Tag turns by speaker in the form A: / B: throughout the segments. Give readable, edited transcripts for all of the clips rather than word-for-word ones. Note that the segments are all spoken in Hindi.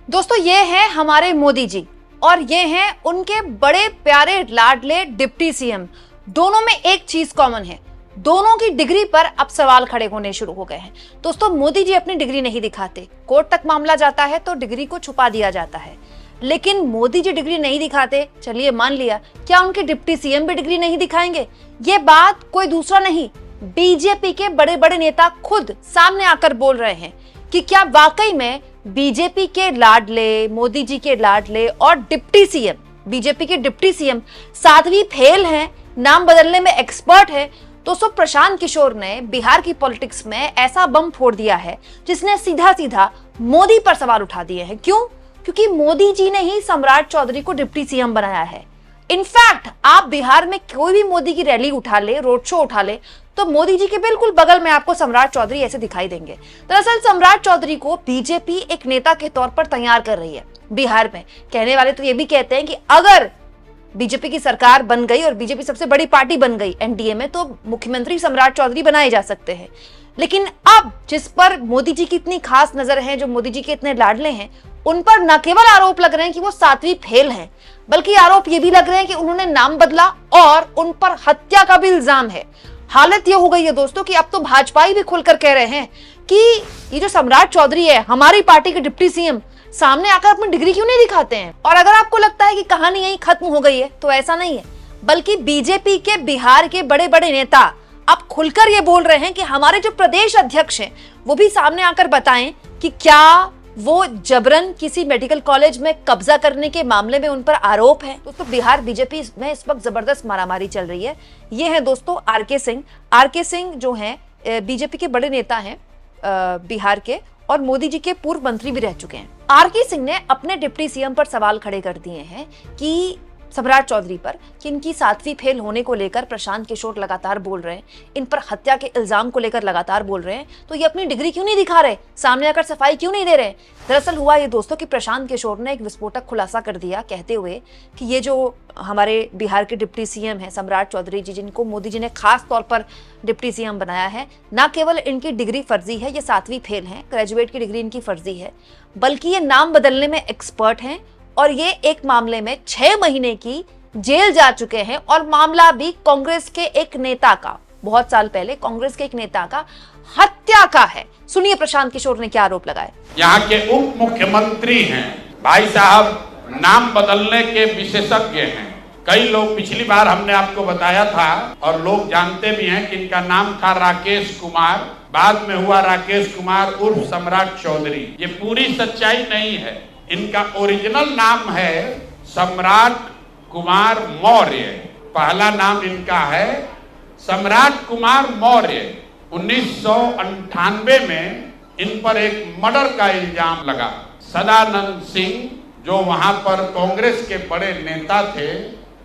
A: दोस्तों ये हैं हमारे मोदी जी और ये हैं उनके बड़े प्यारे लाडले डिप्टी सीएम। दोनों में एक चीज कॉमन है, दोनों की डिग्री पर अब सवाल खड़े होने शुरू हो गए हैं। दोस्तों मोदी जी अपनी डिग्री नहीं दिखाते, कोर्ट तक मामला जाता है तो डिग्री को छुपा दिया जाता है, लेकिन मोदी जी डिग्री नहीं दिखाते। चलिए मान लिया, क्या उनके डिप्टी सीएम भी डिग्री नहीं दिखाएंगे? ये बात कोई दूसरा नहीं, बीजेपी के बड़े बड़े नेता खुद सामने आकर बोल रहे हैं कि क्या वाकई में बीजेपी के लाडले, मोदी जी के लाडले और डिप्टी सीएम, बीजेपी के डिप्टी सीएम साध्वी फेल हैं, नाम बदलने में एक्सपर्ट है। दोस्तों प्रशांत किशोर ने बिहार की पॉलिटिक्स में ऐसा बम फोड़ दिया है जिसने सीधा सीधा मोदी पर सवाल उठा दिए हैं। क्यों? क्योंकि मोदी जी ने ही सम्राट चौधरी को डिप्टी सीएम बनाया है। इनफैक्ट आप बिहार में कोई भी मोदी की रैली उठा ले, रोड शो उठा ले, तो मोदी जी के बिल्कुल बगल में आपको सम्राट चौधरी ऐसे दिखाई देंगे। दरअसल सम्राट चौधरी को बीजेपी एक नेता के तौर पर तैयार कर रही है बिहार में। कहने वाले तो ये भी कहते हैं कि अगर बीजेपी की सरकार बन गई और बीजेपी सबसे बड़ी पार्टी बन गई एनडीए में, तो मुख्यमंत्री सम्राट चौधरी बनाए जा सकते हैं। लेकिन अब जिस पर मोदी जी की इतनी खास नजर है, जो मोदी जी के इतने लाडले हैं, उन पर न केवल आरोप लग रहे हैं कि वो सातवीं फेल हैं, बल्कि आरोप ये भी लग रहे हैं कि उन्होंने नाम बदला और उन पर हत्या का भी इल्जाम है। हालत ये हो गई है दोस्तों कि अब तो भाजपा ही भी खुलकर कह रहे हैं कि ये जो सम्राट चौधरी है, हमारी पार्टी के डिप्टी सीएम, सामने आकर अपनी डिग्री क्यों नहीं दिखाते हैं। और अगर आपको लगता है कि कहानी यहीं खत्म हो गई है, तो ऐसा नहीं है, बल्कि बीजेपी के बिहार के बड़े बड़े नेता अब खुलकर ये बोल रहे हैं कि हमारे जो प्रदेश अध्यक्ष हैं वो भी सामने आकर बताएं कि क्या वो जबरन किसी मेडिकल कॉलेज में कब्जा करने के मामले में उन पर आरोप है। दोस्तों बिहार बीजेपी में इस वक्त जबरदस्त मारामारी चल रही है। ये है दोस्तों आरके सिंह। आरके सिंह जो हैं बीजेपी के बड़े नेता हैं बिहार के, और मोदी जी के पूर्व मंत्री भी रह चुके हैं। आरके सिंह ने अपने डिप्टी सीएम पर सवाल खड़े कर दिए हैं कि सम्राट चौधरी पर, कि इनकी सातवीं फेल होने को लेकर प्रशांत किशोर लगातार बोल रहे हैं, इन पर हत्या के इल्जाम को लेकर लगातार बोल रहे हैं, तो ये अपनी डिग्री क्यों नहीं दिखा रहे, सामने आकर सफाई क्यों नहीं दे रहे। दरअसल हुआ ये दोस्तों कि प्रशांत किशोर ने एक विस्फोटक खुलासा कर दिया, कहते हुए कि ये जो हमारे बिहार के डिप्टी सीएम हैं सम्राट चौधरी जी, जिनको मोदी जी ने खास तौर पर डिप्टी सीएम बनाया है, न केवल इनकी डिग्री फर्जी है, ये सातवीं फेल है, ग्रेजुएट की डिग्री इनकी फर्जी है, बल्कि ये नाम बदलने में एक्सपर्ट हैं और ये एक मामले में 6 महीने की जेल जा चुके हैं। और मामला भी कांग्रेस के एक नेता का, बहुत साल पहले कांग्रेस के एक नेता का हत्या का है। सुनिए प्रशांत किशोर ने क्या आरोप लगाए।
B: यहाँ के उप मुख्यमंत्री हैं भाई साहब, नाम बदलने के विशेषज्ञ हैं। कई लोग, पिछली बार हमने आपको बताया था और लोग जानते भी हैं कि इनका नाम था राकेश कुमार, बाद में हुआ राकेश कुमार उर्फ सम्राट चौधरी। ये पूरी सच्चाई नहीं है, इनका ओरिजिनल नाम है सम्राट कुमार मौर्य। पहला नाम इनका है सम्राट कुमार मौर्य। 1998 में इन पर एक मर्डर का इल्जाम लगा। सदानंद सिंह जो वहां पर कांग्रेस के बड़े नेता थे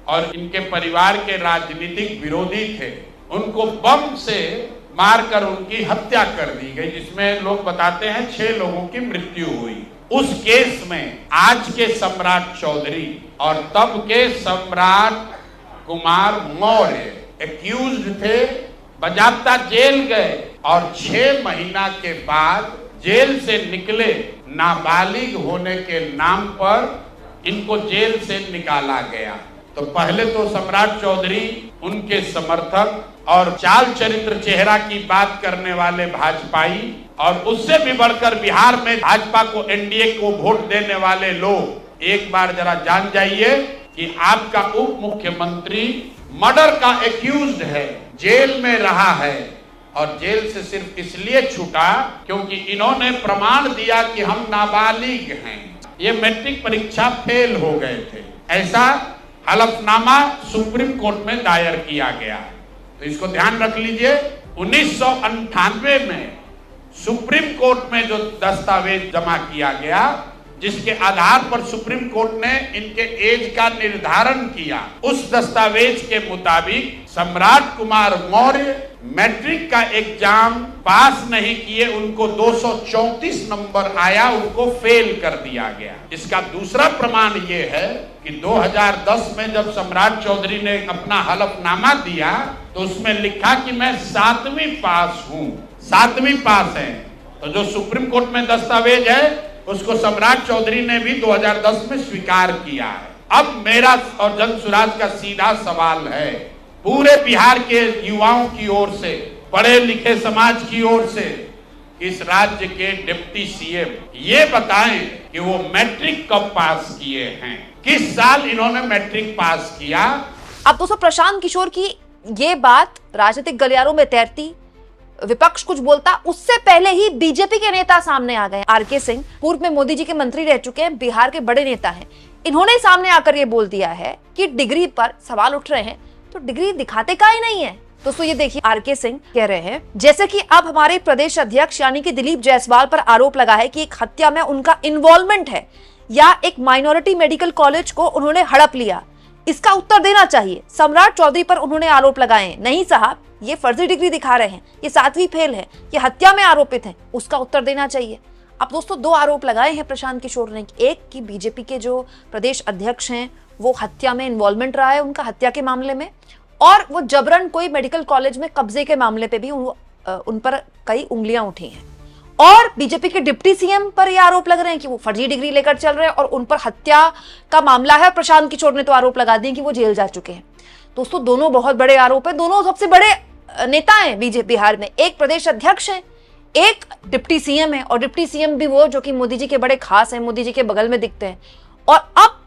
B: और इनके परिवार के राजनीतिक विरोधी थे, उनको बम से मारकर उनकी हत्या कर दी गई, जिसमें लोग बताते हैं 6 लोगों की मृत्यु हुई। उस केस में आज के सम्राट चौधरी और तब के सम्राट कुमार मौर्य एक्यूज्ड थे, बजाबता जेल गए और 6 महीना के बाद जेल से निकले, नाबालिग होने के नाम पर इनको जेल से निकाला गया। तो पहले तो सम्राट चौधरी, उनके समर्थक और चाल चरित्र चेहरा की बात करने वाले भाजपाई, और उससे भी बढ़कर बिहार में भाजपा को, एनडीए को वोट देने वाले लोग, एक बार जरा जान जाइए कि आपका उप मुख्यमंत्री मर्डर का एक्यूज्ड है, जेल में रहा है, और जेल से सिर्फ इसलिए छूटा क्योंकि इन्होंने प्रमाण दिया कि हम नाबालिग हैं। ये मैट्रिक परीक्षा फेल हो गए थे, ऐसा हलफनामा सुप्रीम कोर्ट में दायर किया गया। तो इसको ध्यान रख लीजिए। 1998 में सुप्रीम कोर्ट में जो दस्तावेज जमा किया गया, जिसके आधार पर सुप्रीम कोर्ट ने इनके एज का निर्धारण किया, उस दस्तावेज के मुताबिक सम्राट कुमार मौर्य मैट्रिक का एग्जाम पास नहीं किए, उनको 234 नंबर आया, उनको फेल कर दिया गया। इसका दूसरा प्रमाण ये है कि 2010 में जब सम्राट चौधरी ने अपना हलफनामा दिया, तो उसमें लिखा कि मैं 7वीं पास हूं, 7वीं पास है। तो जो सुप्रीम कोर्ट में दस्तावेज है उसको सम्राट चौधरी ने भी 2010 में स्वीकार किया है। अब मेरा और जन सुराज का सीधा सवाल है पूरे बिहार के युवाओं की ओर से, पढ़े लिखे समाज की ओर से, इस राज्य के डिप्टी सीएम ये बताएं कि वो मैट्रिक कब पास किए हैं, किस साल इन्होंने मैट्रिक पास किया।
A: अब दोस्तों प्रशांत किशोर की ये बात राजनीतिक गलियारों में तैरती, विपक्ष कुछ बोलता, उससे पहले ही बीजेपी के नेता सामने आ गए। आरके सिंह पूर्व में मोदी जी के मंत्री रह चुके हैं, बिहार के बड़े नेता हैं। इन्होंने सामने आकर ये बोल दिया है कि डिग्री पर सवाल उठ रहे हैं, तो डिग्री दिखाते का ही नहीं है। दोस्तों ये देखिए, आरके सिंह कह रहे हैं जैसे कि अब हमारे प्रदेश अध्यक्ष यानी कि दिलीप जायसवाल पर आरोप लगा है कि एक हत्या में उनका इन्वॉल्वमेंट है या एक माइनॉरिटी मेडिकल कॉलेज को उन्होंने हड़प लिया, इसका उत्तर देना चाहिए। सम्राट चौधरी पर उन्होंने आरोप लगाए, नहीं साहब ये फर्जी डिग्री दिखा रहे हैं, ये 7वीं फेल है, ये हत्या में आरोपित हैं, उसका उत्तर देना चाहिए। अब दोस्तों 2 आरोप लगाए हैं प्रशांत किशोर ने, एक कि बीजेपी के जो प्रदेश अध्यक्ष हैं वो हत्या में इन्वॉल्वमेंट रहा है उनका, हत्या के मामले में, और वो जबरन कोई मेडिकल कॉलेज में कब्जे के मामले पे भी उन पर कई उंगलियां उठी हैं। और बीजेपी के डिप्टी सीएम पर ये आरोप लग रहे हैं कि वो फर्जी डिग्री लेकर चल रहे हैं और उन पर हत्या का मामला है। प्रशांत किशोर ने तो आरोप लगा दिए कि वो जेल जा चुके हैं। दोस्तों दोनों बहुत बड़े आरोप हैं, दोनों सबसे बड़े नेता हैं बीजेपी बिहार में, एक प्रदेश अध्यक्ष है, एक डिप्टी सीएम है, और डिप्टी सीएम भी वो जो कि मोदी जी के बड़े खास हैं, मोदी जी के बगल में दिखते हैं। और अब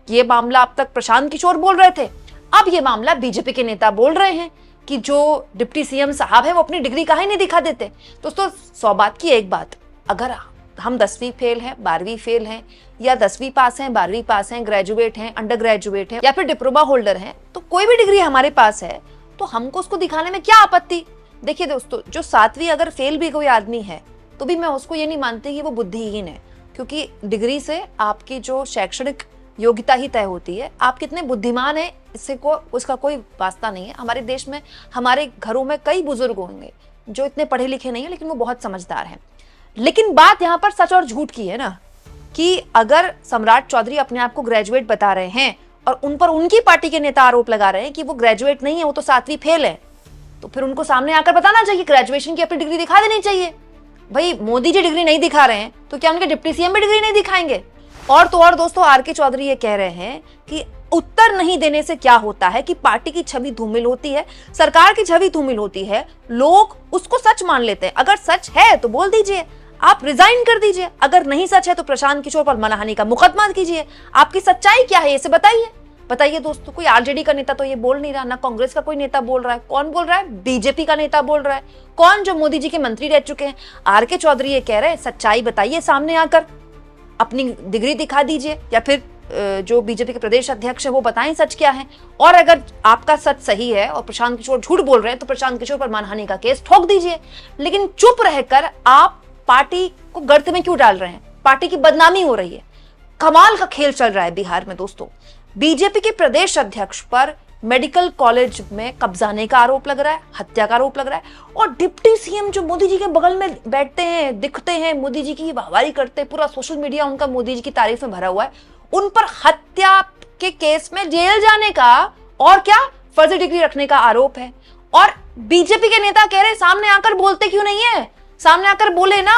A: ये मामला, अब तक प्रशांत किशोर बोल रहे थे, अब ये मामला बीजेपी के नेता बोल रहे हैं कि जो डिप्टी सीएम साहब है वो अपनी डिग्री काहे नहीं दिखा देते। दोस्तों 100 बात की एक बात, अगर हम 10वीं फेल हैं, 12वीं फेल हैं, या 10वीं पास हैं, 12वीं पास हैं, ग्रेजुएट हैं, अंडर ग्रेजुएट हैं, या फिर डिप्लोमा होल्डर हैं, तो कोई भी डिग्री हमारे पास है तो हमको उसको दिखाने में क्या आपत्ति। देखिए दोस्तों, जो 7वीं अगर फेल भी कोई आदमी है तो भी मैं उसको ये नहीं मानती कि वो बुद्धिहीन है, क्योंकि डिग्री से आपकी जो शैक्षणिक योग्यता ही तय होती है। आप कितने बुद्धिमान हैं इससे उसका कोई वास्ता नहीं है। हमारे देश में, हमारे घरों में कई बुजुर्ग होंगे जो इतने पढ़े लिखे नहीं है लेकिन वो बहुत समझदार हैं। लेकिन बात यहाँ पर सच और झूठ की है ना, कि अगर सम्राट चौधरी अपने आप को ग्रेजुएट बता रहे हैं और उन पर उनकी पार्टी के नेता आरोप लगा रहे हैं कि वो ग्रेजुएट नहीं है, वो तो 7वीं फेल है, तो फिर उनको सामने आकर बताना चाहिए, ग्रेजुएशन की अपनी डिग्री दिखा देनी चाहिए। भाई मोदी जी डिग्री नहीं दिखा रहे हैं तो क्या उनके डिप्टी सीएम भी डिग्री नहीं दिखाएंगे? और तो और दोस्तों, आरके चौधरी ये कह रहे हैं कि उत्तर नहीं देने से क्या होता है कि पार्टी की छवि धूमिल होती है, सरकार की छवि धूमिल होती है, लोग उसको सच मान लेते हैं। अगर सच है तो बोल दीजिए, आप रिजाइन कर दीजिए, अगर नहीं सच है तो प्रशांत किशोर पर मानहानि का मुकदमा कीजिए। आपकी सच्चाई क्या है इसे बताइए। बताइए दोस्तों, कोई आरजेडी का नेता तो ये बोल नहीं रहा, ना कांग्रेस का कोई नेता बोल रहा है। कौन बोल रहा है? बीजेपी का नेता बोल रहा है। कौन? जो मोदी जी के मंत्री रह चुके हैं। आरके चौधरी ये कह रहे हैं सच्चाई बताइए सामने आकर, अपनी डिग्री दिखा दीजिए, या फिर जो बीजेपी के प्रदेश अध्यक्ष है वो बताएं सच क्या है। और अगर आपका सच सही है और प्रशांत किशोर झूठ बोल रहे हैं तो प्रशांत किशोर पर मानहानि का केस ठोक दीजिए। लेकिन चुप रहकर आप पार्टी को गर्त में क्यों डाल रहे हैं? पार्टी की बदनामी हो रही है। कमाल का खेल चल रहा है बिहार में दोस्तों। बीजेपी के प्रदेश अध्यक्ष पर मेडिकल कॉलेज में कब्जाने का आरोप लग रहा है, हत्या का आरोप लग रहा है, और डिप्टी सीएम जो मोदी जी के बगल में बैठते हैं, दिखते हैं, मोदी जी की वाहवाही करते हैं, पूरा सोशल मीडिया उनका मोदी जी की तारीफ में भरा हुआ है, उन पर हत्या के केस में जेल जाने का और क्या फर्जी डिग्री रखने का आरोप है। और बीजेपी के नेता कह रहे सामने आकर बोलते क्यों नहीं है? सामने आकर बोले ना।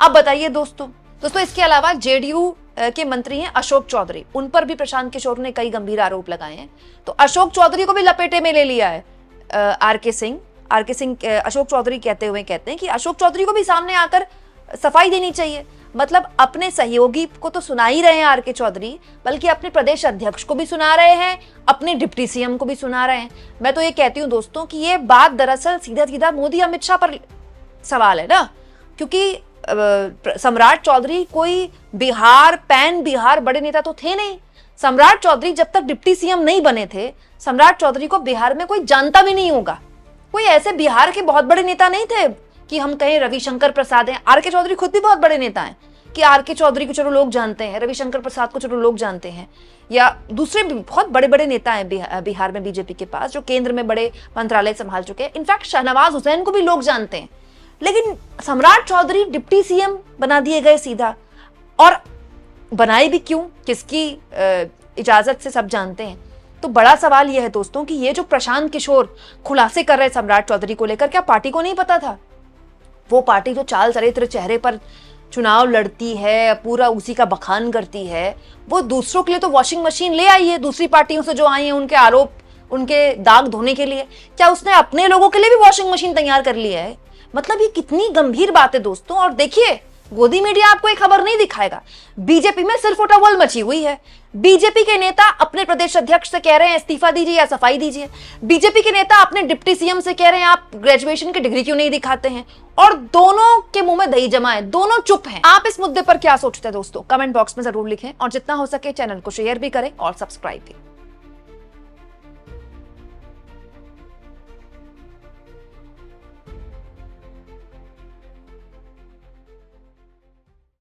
A: अब बताइए दोस्तों, इसके अलावा जेडीयू के मंत्री हैं अशोक चौधरी, उन पर भी प्रशांत किशोर ने कई गंभीर आरोप लगाए हैं। तो अशोक चौधरी को भी लपेटे में ले लिया है आरके सिंह। अशोक चौधरी कहते हैं कि अशोक चौधरी को भी सामने आकर सफाई देनी चाहिए। मतलब अपने सहयोगी को तो सुना ही रहे हैं आरके चौधरी, बल्कि अपने प्रदेश अध्यक्ष को भी सुना रहे हैं, अपने डिप्टी सीएम को भी सुना रहे हैं। मैं तो ये कहती हूँ दोस्तों कि ये बात दरअसल सीधा सीधा मोदी अमित शाह पर सवाल है ना, क्योंकि सम्राट चौधरी कोई पैन बिहार बड़े नेता तो थे नहीं। सम्राट चौधरी जब तक डिप्टी सीएम नहीं बने थे, सम्राट चौधरी को बिहार में कोई जानता भी नहीं होगा। कोई ऐसे बिहार के बहुत बड़े नेता नहीं थे कि हम कहें रविशंकर प्रसाद हैं। आरके चौधरी खुद भी बहुत बड़े नेता हैं कि आरके चौधरी को चलो लोग जानते हैं, रविशंकर प्रसाद को चलो लोग जानते हैं, या दूसरे भी बहुत बड़े बड़े नेता हैं बिहार में बीजेपी के पास, जो केंद्र में बड़े मंत्रालय संभाल चुके हैं। इनफैक्ट शाहनवाज हुसैन को भी लोग जानते हैं। लेकिन सम्राट चौधरी डिप्टी सीएम बना दिए गए सीधा, और बनाए भी क्यों, किसकी इजाजत से सब जानते हैं। तो बड़ा सवाल यह है दोस्तों कि ये जो प्रशांत किशोर खुलासे कर रहे सम्राट चौधरी को लेकर, क्या पार्टी को नहीं पता था? वो पार्टी जो चाल चरित्र चेहरे पर चुनाव लड़ती है, पूरा उसी का बखान करती है, वो दूसरों के लिए तो वॉशिंग मशीन ले आई है, दूसरी पार्टियों से जो आई है उनके आरोप, उनके दाग धोने के लिए। क्या उसने अपने लोगों के लिए भी वॉशिंग मशीन तैयार कर लिया है? मतलब ये कितनी गंभीर बात है दोस्तों। और देखिए, गोदी मीडिया आपको एक खबर नहीं दिखाएगा, बीजेपी में सिर्फ उठावल मची हुई है। बीजेपी के नेता अपने प्रदेश अध्यक्ष से कह रहे हैं इस्तीफा दीजिए या सफाई दीजिए। बीजेपी के नेता अपने डिप्टी सीएम से कह रहे हैं आप ग्रेजुएशन की डिग्री क्यों नहीं दिखाते हैं, और दोनों के मुंह में दही जमा है, दोनों चुप हैं। आप इस मुद्दे पर क्या सोचते हैं दोस्तों? कमेंट बॉक्स में जरूर लिखें और जितना हो सके चैनल को शेयर भी करें और सब्सक्राइब भी।